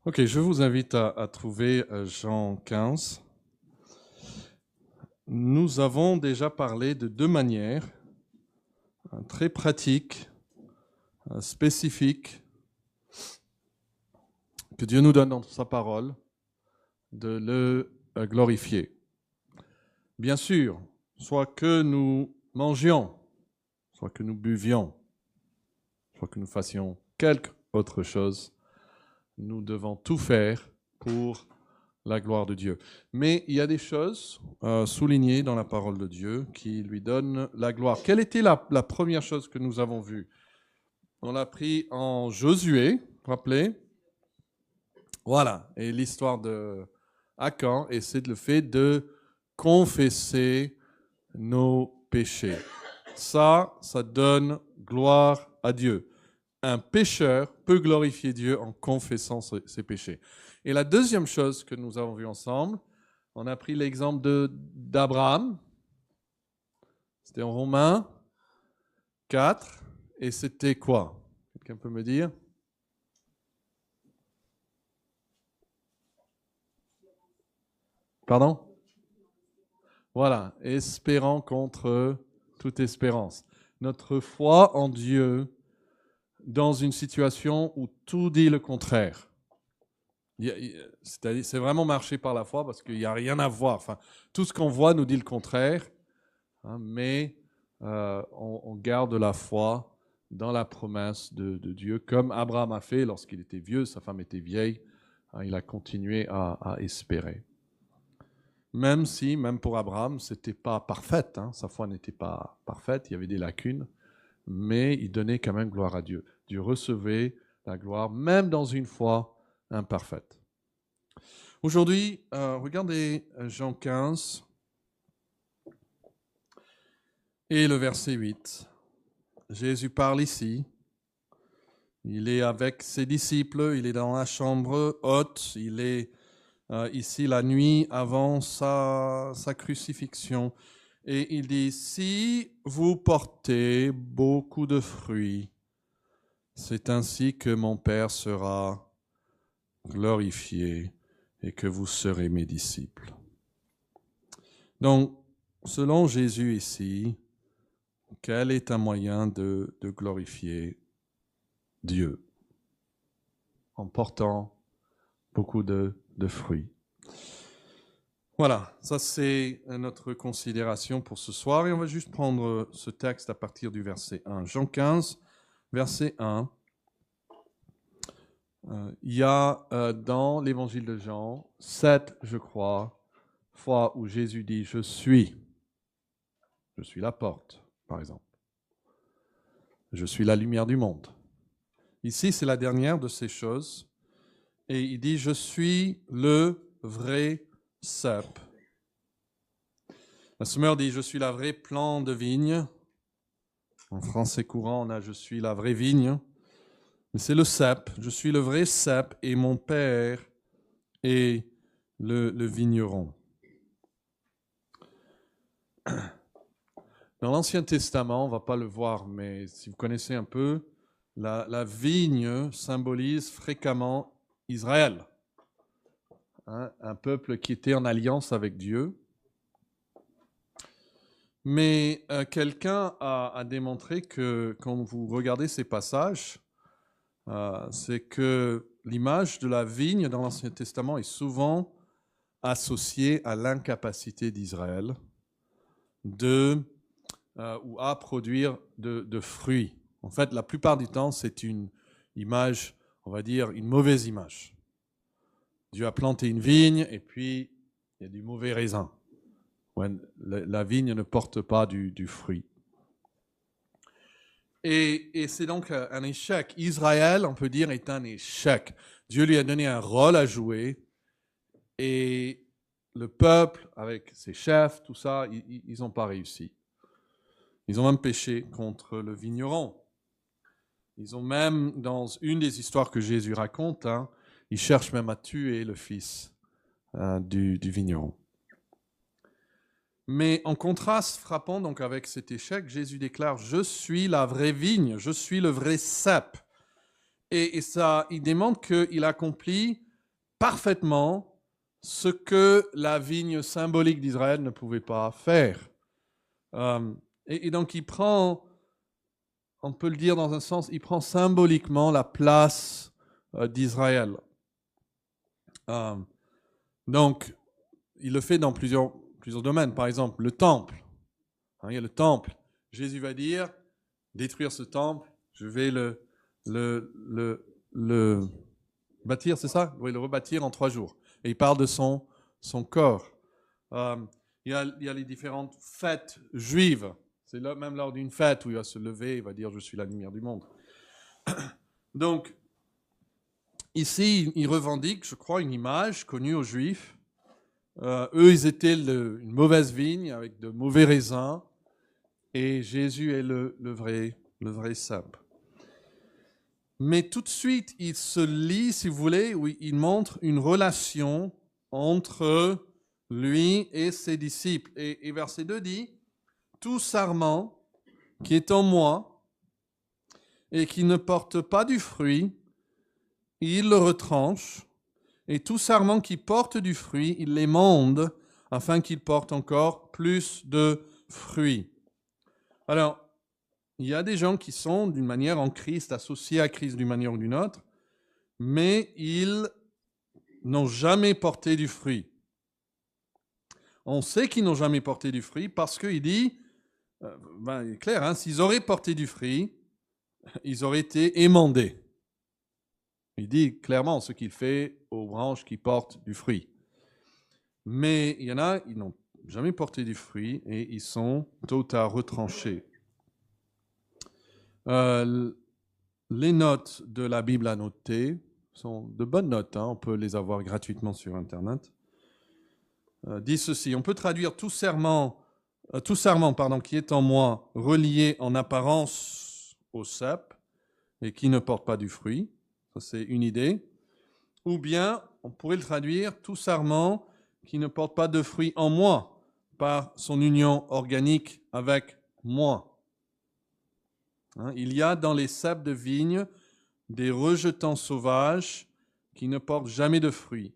Ok, je vous invite à trouver Jean 15. Nous avons déjà parlé de deux manières très pratiques, spécifiques, que Dieu nous donne dans sa parole, de le glorifier. Bien sûr, soit que nous mangions, soit que nous buvions, soit que nous fassions quelque autre chose, nous devons tout faire pour la gloire de Dieu. Mais il y a des choses soulignées dans la parole de Dieu qui lui donnent la gloire. Quelle était la première chose que nous avons vue? On l'a pris en Josué, vous vous rappelez? Voilà, et l'histoire de Akan, et c'est le fait de confesser nos péchés. Ça donne gloire à Dieu. Un pécheur peut glorifier Dieu en confessant ses péchés. Et la deuxième chose que nous avons vue ensemble, on a pris l'exemple d'Abraham. C'était en Romains 4. Et c'était quoi? Quelqu'un peut me dire? Pardon? Voilà, espérant contre toute espérance. Notre foi en Dieu dans une situation où tout dit le contraire. C'est vraiment marcher par la foi parce qu'il n'y a rien à voir. Enfin, tout ce qu'on voit nous dit le contraire, hein, mais on garde la foi dans la promesse de Dieu, comme Abraham a fait lorsqu'il était vieux, sa femme était vieille, hein, il a continué à espérer. Même si, même pour Abraham, c'était pas parfaite, hein, sa foi n'était pas parfaite, il y avait des lacunes, mais il donnait quand même gloire à Dieu. Dieu recevait la gloire, même dans une foi imparfaite. Aujourd'hui, regardez Jean 15 et le verset 8. Jésus parle ici. Il est avec ses disciples, il est dans la chambre haute, il est ici la nuit avant sa crucifixion. Et il dit, si vous portez beaucoup de fruits, c'est ainsi que mon Père sera glorifié et que vous serez mes disciples. Donc, selon Jésus ici, quel est un moyen de glorifier Dieu en portant beaucoup de fruits? Voilà, ça c'est notre considération pour ce soir. Et on va juste prendre ce texte à partir du verset 1. Jean 15, verset 1. Il y a dans l'évangile de Jean 7, je crois, fois où Jésus dit « Je suis la porte », par exemple. « Je suis la lumière du monde ». Ici, c'est la dernière de ces choses. Et il dit « Je suis le vrai cep ». La semeur dit « Je suis la vraie plante de vigne ». En français courant, on a « Je suis la vraie vigne ». Mais c'est le cep, je suis le vrai cep et mon Père est le vigneron. Dans l'Ancien Testament, on ne va pas le voir, mais si vous connaissez un peu, la vigne symbolise fréquemment Israël, hein, un peuple qui était en alliance avec Dieu. Mais quelqu'un a démontré que quand vous regardez ces passages, c'est que l'image de la vigne dans l'Ancien Testament est souvent associée à l'incapacité d'Israël ou à produire de fruits. En fait, la plupart du temps, c'est une image, on va dire, une mauvaise image. Dieu a planté une vigne et puis il y a du mauvais raisin. La vigne ne porte pas du fruit. Et c'est donc un échec. Israël, on peut dire, est un échec. Dieu lui a donné un rôle à jouer et le peuple, avec ses chefs, tout ça, ils n'ont pas réussi. Ils ont même péché contre le vigneron. Ils ont même, dans une des histoires que Jésus raconte, hein, ils cherchent même à tuer le fils du vigneron. Mais en contraste frappant donc avec cet échec, Jésus déclare « Je suis la vraie vigne, je suis le vrai cep ». Et ça, il démontre qu'il accomplit parfaitement ce que la vigne symbolique d'Israël ne pouvait pas faire. Et donc il prend, on peut le dire dans un sens, il prend symboliquement la place d'Israël. Donc il le fait dans plusieurs domaines. Par exemple, le temple. Il y a le temple. Jésus va dire, détruire ce temple, je vais le bâtir, c'est ça? Oui, le rebâtir en 3 jours. Et il parle de son corps. Il y a les différentes fêtes juives. C'est là, même lors d'une fête où il va se lever, il va dire, je suis la lumière du monde. Donc, ici, il revendique, je crois, une image connue aux Juifs. Eux, ils étaient une mauvaise vigne avec de mauvais raisins. Et Jésus est le vrai cep. Mais tout de suite, il se lie, si vous voulez, où il montre une relation entre lui et ses disciples. Et verset 2 dit, « Tout sarment qui est en moi et qui ne porte pas du fruit, il le retranche, et tout sarment qui porte du fruit, il l'émonde, afin qu'il porte encore plus de fruits. » Alors, il y a des gens qui sont d'une manière en Christ, associés à Christ d'une manière ou d'une autre, mais ils n'ont jamais porté du fruit. On sait qu'ils n'ont jamais porté du fruit parce qu'il dit, il est clair, hein, s'ils auraient porté du fruit, ils auraient été émondés. Il dit clairement ce qu'il fait aux branches qui portent du fruit. Mais il y en a, ils n'ont jamais porté du fruit et ils sont tôt ou tard retranchés. Les notes de la Bible annotées sont de bonnes notes, hein, on peut les avoir gratuitement sur Internet. Dit ceci, on peut traduire tout sarment qui est en moi, relié en apparence au cep et qui ne porte pas du fruit. Ça, c'est une idée. Ou bien, on pourrait le traduire tout sarment qui ne porte pas de fruit en moi, par son union organique avec moi. Il y a dans les ceps de vigne des rejetants sauvages qui ne portent jamais de fruits.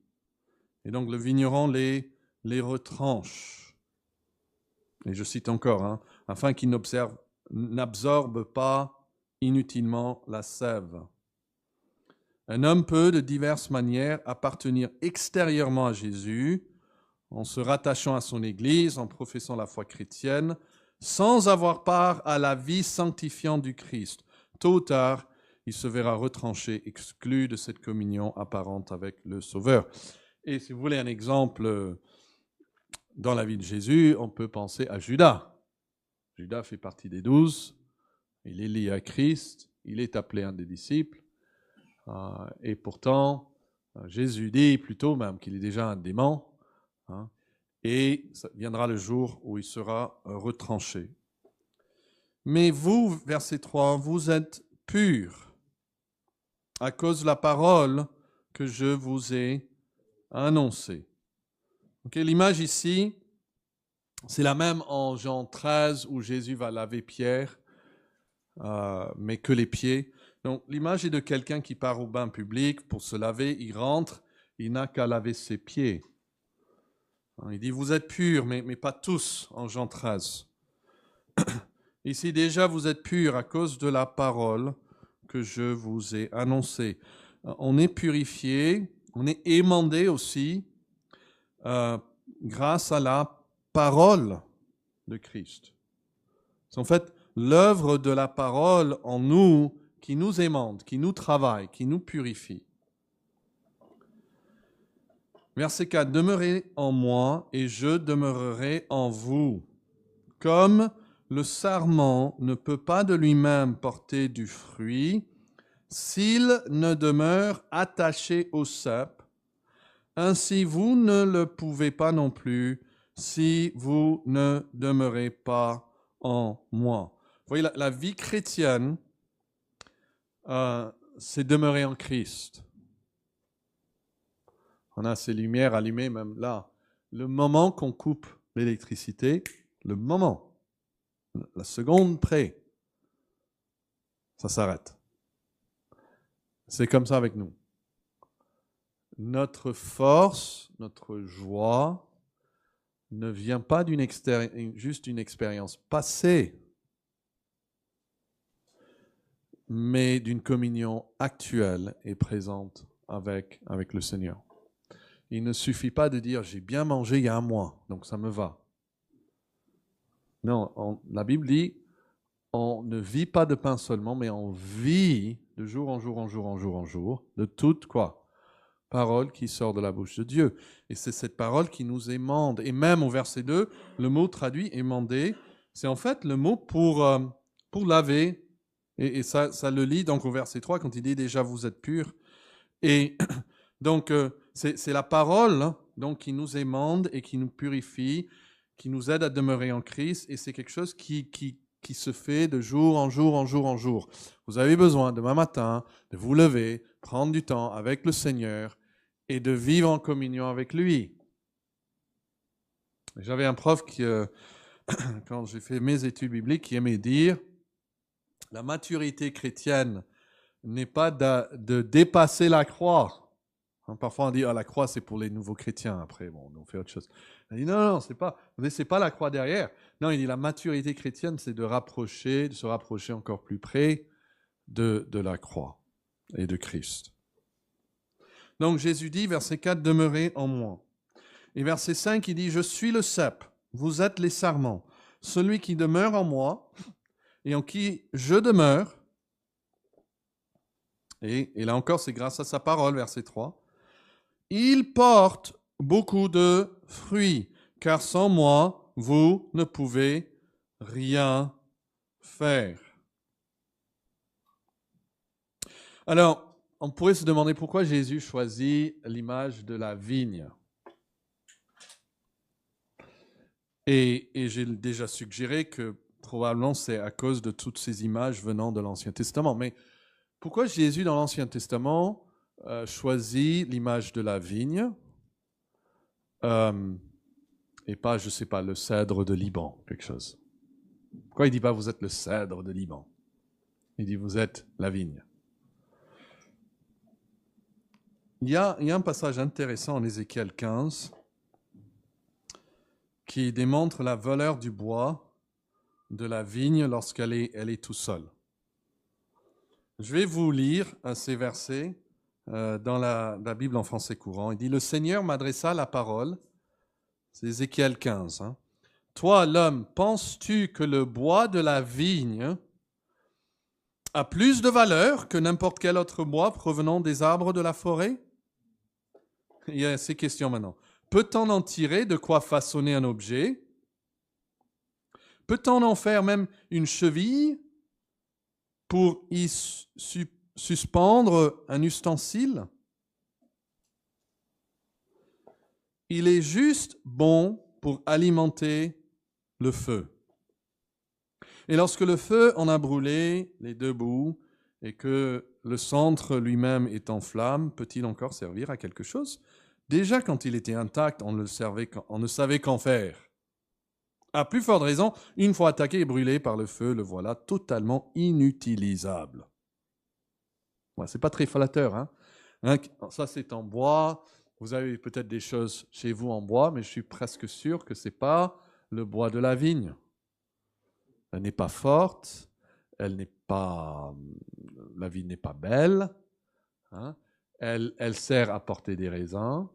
Et donc le vigneron les retranche. Et je cite encore, afin qu'il n'absorbe pas inutilement la sève. Un homme peut de diverses manières appartenir extérieurement à Jésus, en se rattachant à son Église, en professant la foi chrétienne, sans avoir part à la vie sanctifiante du Christ. Tôt ou tard, il se verra retranché, exclu de cette communion apparente avec le Sauveur. Et si vous voulez un exemple dans la vie de Jésus, on peut penser à Judas. Judas fait partie des 12, il est lié à Christ, il est appelé un des disciples, et pourtant, Jésus dit plutôt même qu'il est déjà un démon, et ça viendra le jour où il sera retranché. Mais vous, verset 3, vous êtes purs à cause de la parole que je vous ai annoncée. Okay, l'image ici, c'est la même en Jean 13 où Jésus va laver Pierre, mais que les pieds. Donc l'image est de quelqu'un qui part au bain public pour se laver, il rentre, il n'a qu'à laver ses pieds. Il dit, vous êtes purs, mais pas tous, en Jean 13. Ici, déjà, vous êtes purs à cause de la parole que je vous ai annoncée. On est purifié, on est émondé aussi grâce à la parole de Christ. C'est en fait l'œuvre de la parole en nous qui nous émonde, qui nous travaille, qui nous purifie. Verset 4, « Demeurez en moi et je demeurerai en vous. Comme le sarment ne peut pas de lui-même porter du fruit s'il ne demeure attaché au cep, ainsi vous ne le pouvez pas non plus si vous ne demeurez pas en moi. » Vous voyez, la vie chrétienne, c'est demeurer en Christ. On a ces lumières allumées même là. Le moment qu'on coupe l'électricité, le moment, la seconde près, ça s'arrête. C'est comme ça avec nous. notre force, notre joie ne vient pas juste d'une expérience passée, mais d'une communion actuelle et présente avec le Seigneur. Il ne suffit pas de dire « j'ai bien mangé il y a un mois, donc ça me va ». Non, la Bible dit on ne vit pas de pain seulement, mais on vit de jour en jour, en jour, en jour, en jour, de toute quoi? Parole qui sort de la bouche de Dieu. Et c'est cette parole qui nous émande. Et même au verset 2, le mot traduit émander, c'est en fait le mot pour laver. Et ça le lit donc au verset 3 quand il dit déjà vous êtes purs. Et donc c'est la parole donc qui nous émande et qui nous purifie, qui nous aide à demeurer en Christ. Et c'est quelque chose qui se fait de jour en jour, en jour en jour. Vous avez besoin demain matin de vous lever, prendre du temps avec le Seigneur et de vivre en communion avec lui. J'avais un prof qui, quand j'ai fait mes études bibliques, qui aimait dire la maturité chrétienne n'est pas de dépasser la croix. Parfois on dit la croix c'est pour les nouveaux chrétiens. Après bon, on fait autre chose. Il dit non, c'est pas la croix derrière. Non, il dit la maturité chrétienne c'est de se rapprocher encore plus près de la croix et de Christ. Donc Jésus dit, verset 4, demeurez en moi. Et verset 5, il dit, je suis le cep, vous êtes les sarments. Celui qui demeure en moi et en qui je demeure, et là encore c'est grâce à sa parole, verset 3, il porte beaucoup de fruits, car sans moi, vous ne pouvez rien faire. Alors, on pourrait se demander pourquoi Jésus choisit l'image de la vigne. Et j'ai déjà suggéré que probablement c'est à cause de toutes ces images venant de l'Ancien Testament. Mais pourquoi Jésus dans l'Ancien Testament choisit l'image de la vigne et pas, je ne sais pas, le cèdre de Liban, quelque chose? Pourquoi il ne dit pas vous êtes le cèdre de Liban? Il dit vous êtes la vigne. Il y a un passage intéressant en Ézéchiel 15 qui démontre la valeur du bois de la vigne lorsqu'elle est tout seule. Je vais vous lire ces versets dans la Bible en français courant. Il dit « Le Seigneur m'adressa la parole », c'est Ézéchiel 15. « Toi, l'homme, penses-tu que le bois de la vigne a plus de valeur que n'importe quel autre bois provenant des arbres de la forêt ?» Il y a ces questions maintenant. Peut-on en tirer de quoi façonner un objet? Peut-on en faire même une cheville pour y suspendre un ustensile? Il est juste bon pour alimenter le feu. Et lorsque le feu en a brûlé les deux bouts et que le centre lui-même est en flamme, peut-il encore servir à quelque chose? Déjà, quand il était intact, on ne savait qu'en faire. À plus forte raison, une fois attaqué et brûlé par le feu, le voilà totalement inutilisable. Ouais, c'est pas très flatteur, hein? Ça, c'est en bois. Vous avez peut-être des choses chez vous en bois, mais je suis presque sûr que ce n'est pas le bois de la vigne. Elle n'est pas forte, la vigne n'est pas belle, hein? Elle sert à porter des raisins,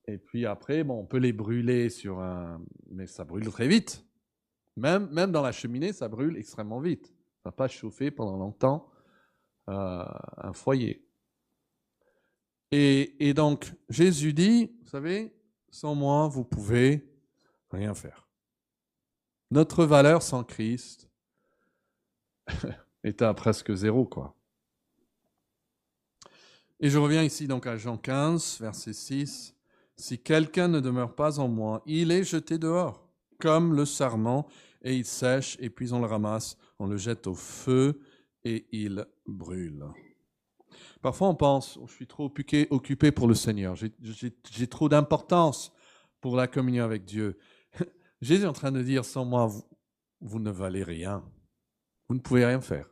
et puis après, bon, on peut les brûler mais ça brûle très vite. Même dans la cheminée, ça brûle extrêmement vite. Ça ne va pas chauffer pendant longtemps un foyer. Et donc, Jésus dit, vous savez, sans moi, vous pouvez rien faire. Notre valeur sans Christ est à presque zéro, quoi. Et je reviens ici donc à Jean 15, verset 6. « Si quelqu'un ne demeure pas en moi, il est jeté dehors, comme le sarment, et il sèche, et puis on le ramasse, on le jette au feu, et il brûle. » Parfois, on pense, je suis trop occupé pour le Seigneur, j'ai trop d'importance pour la communion avec Dieu. Jésus est en train de dire, sans moi, vous ne valez rien. Vous ne pouvez rien faire.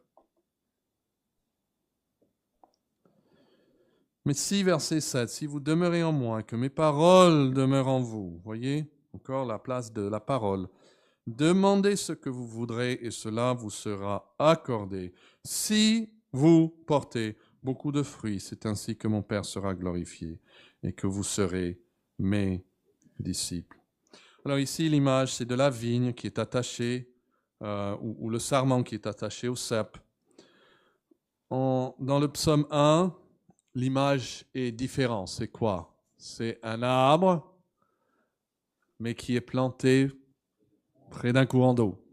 Mais si, verset 7, si vous demeurez en moi, que mes paroles demeurent en vous, voyez, encore la place de la parole, demandez ce que vous voudrez et cela vous sera accordé. Si vous portez beaucoup de fruits, c'est ainsi que mon Père sera glorifié et que vous serez mes disciples. Alors ici, l'image, c'est de la vigne qui est attachée, ou le sarment qui est attaché au cep. Dans le psaume 1, l'image est différente. C'est quoi? C'est un arbre, mais qui est planté près d'un courant d'eau.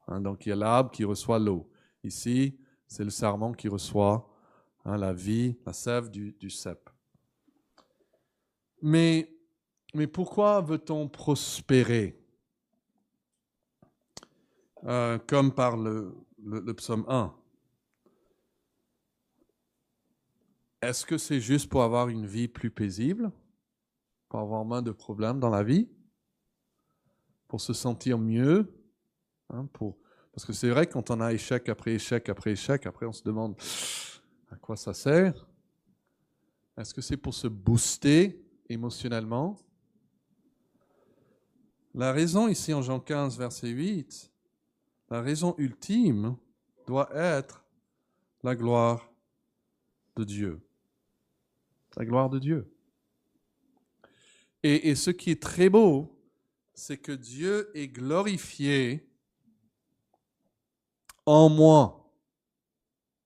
Donc il y a l'arbre qui reçoit l'eau. Ici, c'est le sarment qui reçoit la vie, la sève du cep. Mais pourquoi veut-on prospérer? Comme par le psaume 1. Est-ce que c'est juste pour avoir une vie plus paisible? Pour avoir moins de problèmes dans la vie? Pour se sentir mieux? Parce que c'est vrai que quand on a échec après échec après échec, après on se demande à quoi ça sert? Est-ce que c'est pour se booster émotionnellement? La raison ici en Jean 15, verset 8, la raison ultime doit être la gloire de Dieu. La gloire de Dieu. Et ce qui est très beau, c'est que Dieu est glorifié en moi.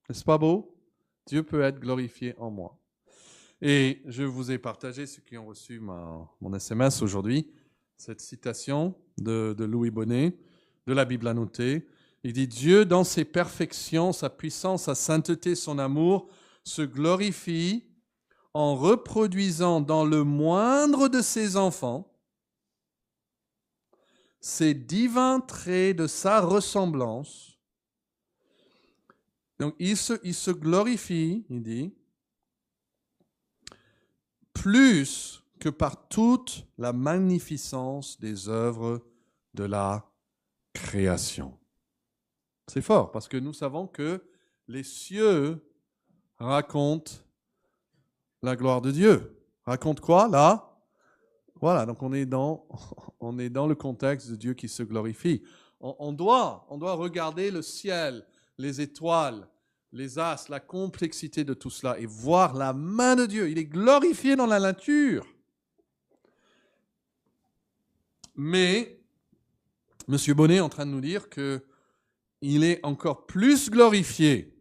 N'est-ce pas beau? Dieu peut être glorifié en moi. Et je vous ai partagé, ceux qui ont reçu mon SMS aujourd'hui, cette citation de Louis Bonnet, de la Bible annotée. Il dit « Dieu, dans ses perfections, sa puissance, sa sainteté, son amour, se glorifie en reproduisant dans le moindre de ses enfants ces divins traits de sa ressemblance. » Donc il se glorifie, il dit, plus que par toute la magnificence des œuvres de la création. C'est fort, parce que nous savons que les cieux racontent la gloire de Dieu. Racontent quoi, là? Voilà, donc on est dans le contexte de Dieu qui se glorifie. On doit regarder le ciel, les étoiles, les astres, la complexité de tout cela et voir la main de Dieu. Il est glorifié dans la nature. Mais M. Bonnet est en train de nous dire qu'il est encore plus glorifié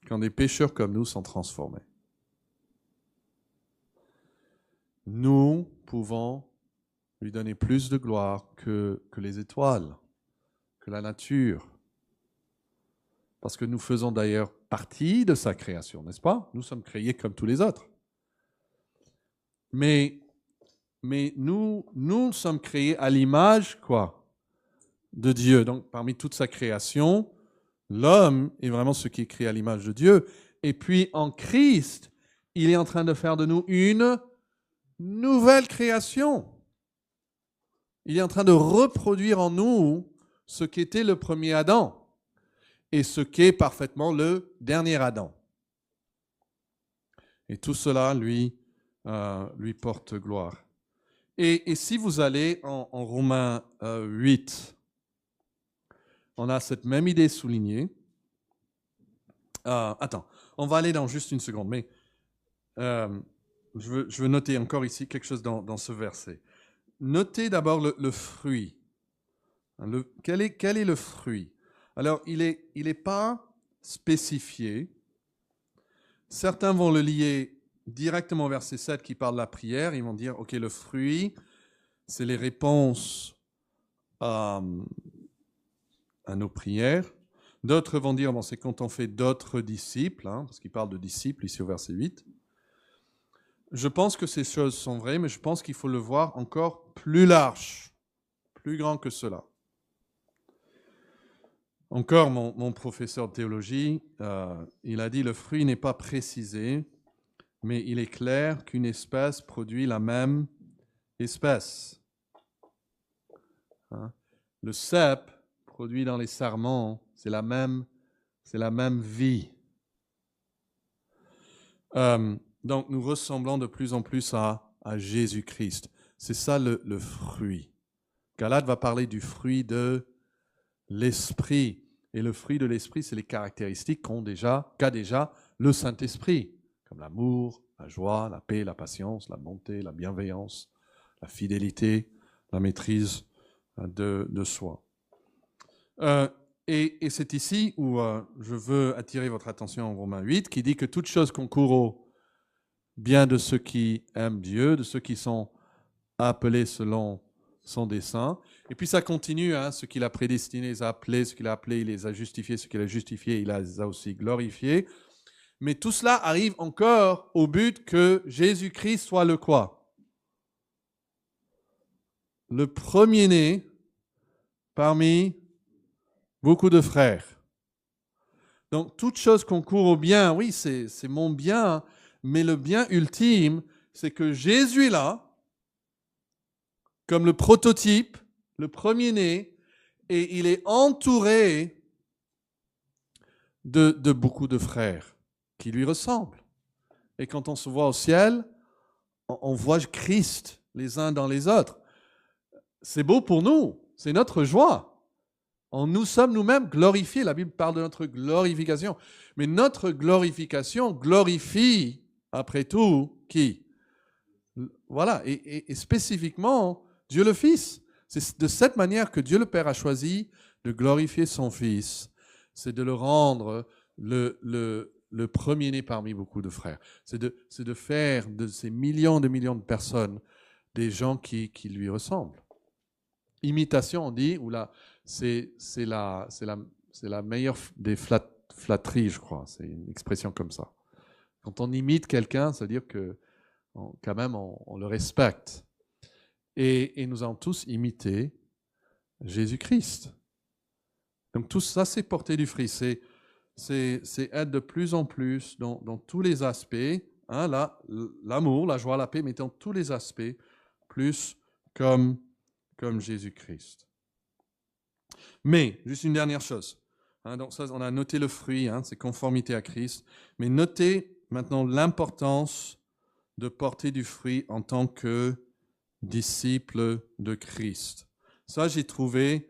quand des pécheurs comme nous sont transformés. Nous pouvons lui donner plus de gloire que les étoiles, que la nature. Parce que nous faisons d'ailleurs partie de sa création, n'est-ce pas? Nous sommes créés comme tous les autres. Mais nous sommes créés à l'image, quoi, de Dieu. Donc, parmi toute sa création, l'homme est vraiment ce qui est créé à l'image de Dieu. Et puis, en Christ, il est en train de faire de nous une nouvelle création. Il est en train de reproduire en nous ce qu'était le premier Adam et ce qu'est parfaitement le dernier Adam. Et tout cela lui porte gloire. Et si vous allez en Romains 8, on a cette même idée soulignée. Attends, on va aller dans juste une seconde, mais je veux noter encore ici quelque chose dans ce verset. Notez d'abord le fruit. Quel est le fruit? Alors, il est pas spécifié. Certains vont le lier directement au verset 7 qui parle de la prière. Ils vont dire, OK, le fruit, c'est les réponses à nos prières. D'autres vont dire, bon, c'est quand on fait d'autres disciples, parce qu'il parle de disciples ici au verset 8. Je pense que ces choses sont vraies, mais je pense qu'il faut le voir encore plus large, plus grand que cela. Encore, mon professeur de théologie, il a dit, le fruit n'est pas précisé, mais il est clair qu'une espèce produit la même espèce. Le cep produit dans les sarments, c'est la même vie. Donc, nous ressemblons de plus en plus à Jésus-Christ. C'est ça le fruit. Galate va parler du fruit de l'esprit. Et le fruit de l'esprit, c'est les caractéristiques qu'a déjà le Saint-Esprit, comme l'amour, la joie, la paix, la patience, la bonté, la bienveillance, la fidélité, la maîtrise de soi. Et c'est ici où je veux attirer votre attention en Romains 8, qui dit que toute chose concourt au bien de ceux qui aiment Dieu, de ceux qui sont appelés selon son dessein. Et puis ça continue, ce qu'il a prédestiné, il les a appelés, ce qu'il a appelé, il les a justifiés, ce qu'il a justifié, il les a aussi glorifiés. Mais tout cela arrive encore au but que Jésus-Christ soit le quoi? Le premier-né parmi beaucoup de frères. Donc, toute chose concourt au bien, oui, c'est mon bien, mais le bien ultime, c'est que Jésus est là, comme le prototype, le premier-né, et il est entouré de beaucoup de frères qui lui ressemblent. Et quand on se voit au ciel, on voit Christ les uns dans les autres. C'est beau pour nous, c'est notre joie. Nous sommes nous-mêmes glorifiés. La Bible parle de notre glorification. Mais notre glorification glorifie, après tout, qui? Voilà, et spécifiquement, Dieu le Fils. C'est de cette manière que Dieu le Père a choisi de glorifier son Fils. C'est de le rendre le premier-né parmi beaucoup de frères. C'est de faire de ces millions de personnes des gens qui lui ressemblent. Imitation, on dit, ou là, c'est la meilleure des flatteries, je crois. C'est une expression comme ça. Quand on imite quelqu'un, ça veut dire que quand même on le respecte. Et nous avons tous imité Jésus-Christ. Donc tout ça, c'est porter du fruit. C'est être de plus en plus dans tous les aspects, l'amour, la joie, la paix, mais dans tous les aspects, plus comme Jésus-Christ. Mais, juste une dernière chose. Donc ça, on a noté le fruit, c'est conformité à Christ. Mais notez maintenant l'importance de porter du fruit en tant que disciple de Christ. Ça, j'ai trouvé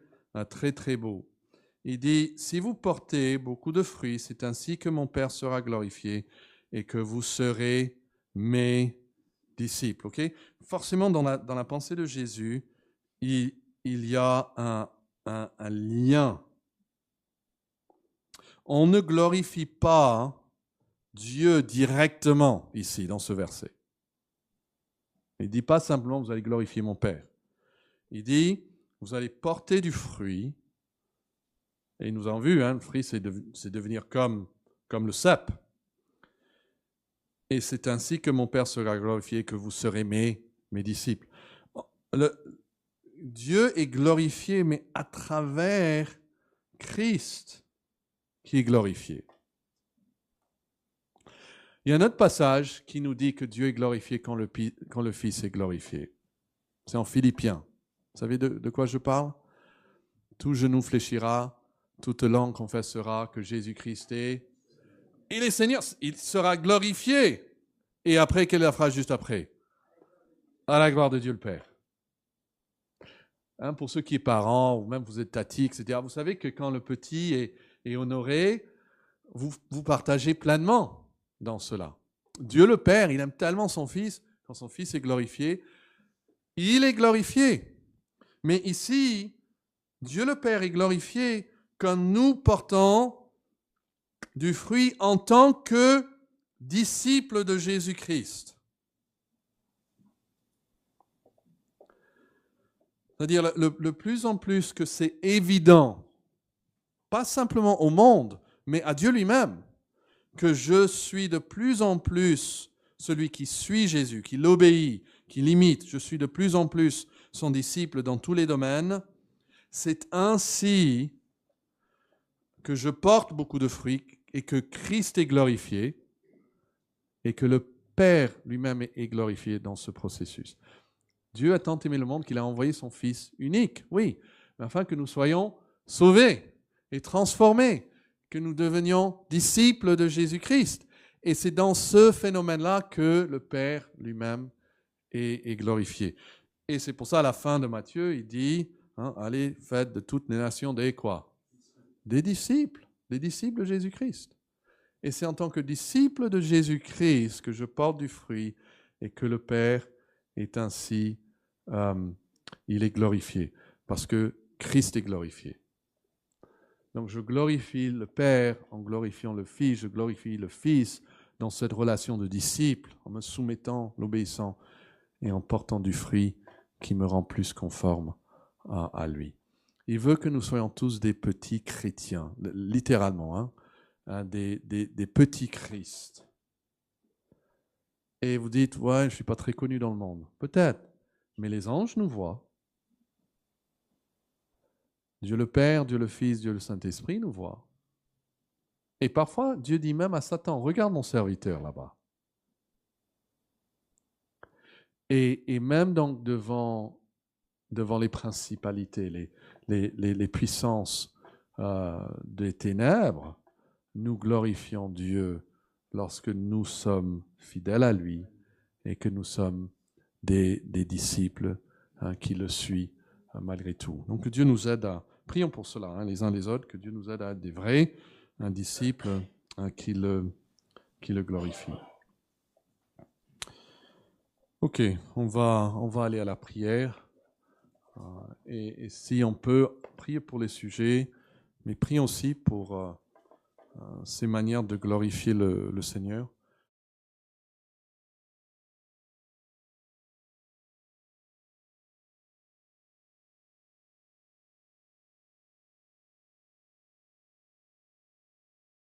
très, très beau. Il dit, si vous portez beaucoup de fruits, c'est ainsi que mon Père sera glorifié et que vous serez mes disciples. Okay? Forcément, dans la pensée de Jésus, il y a un lien. On ne glorifie pas Dieu directement ici, dans ce verset. Il ne dit pas simplement, vous allez glorifier mon Père. Il dit, vous allez porter du fruit. Et nous avons vu, le fruit, c'est devenir comme le cep. Et c'est ainsi que mon Père sera glorifié, que vous serez mes disciples. Dieu est glorifié, mais à travers Christ qui est glorifié. Il y a un autre passage qui nous dit que Dieu est glorifié quand le Fils est glorifié. C'est en Philippiens. Vous savez de quoi je parle? Tout genou fléchira, toute langue confessera que Jésus-Christ est. Il est Seigneur, il sera glorifié. Et après, quelle est la phrase juste après? À la gloire de Dieu le Père. Pour ceux qui sont parents, ou même vous êtes tati, etc., vous savez que quand le petit est honoré, vous partagez pleinement dans cela. Dieu le Père, il aime tellement son Fils, quand son Fils est glorifié, il est glorifié. Mais ici, Dieu le Père est glorifié quand nous portons du fruit en tant que disciples de Jésus-Christ. C'est-à-dire le plus en plus que c'est évident, pas simplement au monde, mais à Dieu lui-même, que je suis de plus en plus celui qui suit Jésus, qui l'obéit, qui l'imite, je suis de plus en plus son disciple dans tous les domaines, c'est ainsi que je porte beaucoup de fruits et que Christ est glorifié et que le Père lui-même est glorifié dans ce processus. Dieu a tant aimé le monde qu'il a envoyé son Fils unique, oui, mais afin que nous soyons sauvés et transformés, que nous devenions disciples de Jésus-Christ. Et c'est dans ce phénomène-là que le Père lui-même est glorifié. Et c'est pour ça, à la fin de Matthieu, il dit, allez, faites de toutes les nations des quoi? Des disciples de Jésus-Christ. Et c'est en tant que disciple de Jésus-Christ que je porte du fruit et que le Père est ainsi, il est glorifié, parce que Christ est glorifié. Donc je glorifie le Père en glorifiant le Fils, je glorifie le Fils dans cette relation de disciple, en me soumettant, l'obéissant, et en portant du fruit qui me rend plus conforme à lui. Il veut que nous soyons tous des petits chrétiens, littéralement, des petits Christ. Et vous dites, ouais, je ne suis pas très connu dans le monde. Peut-être, mais les anges nous voient. Dieu le Père, Dieu le Fils, Dieu le Saint-Esprit nous voient. Et parfois, Dieu dit même à Satan, regarde mon serviteur là-bas. Et même donc devant les principalités, les puissances des ténèbres, nous glorifions Dieu lorsque nous sommes fidèles à lui et que nous sommes des disciples qui le suivent malgré tout. Donc que Dieu nous aide à... Prions pour cela, les uns les autres, que Dieu nous aide à être des vrais disciples qui le glorifient. Ok, on va aller à la prière. Et si on peut, prier pour les sujets, mais prions aussi pour ces manières de glorifier le Seigneur.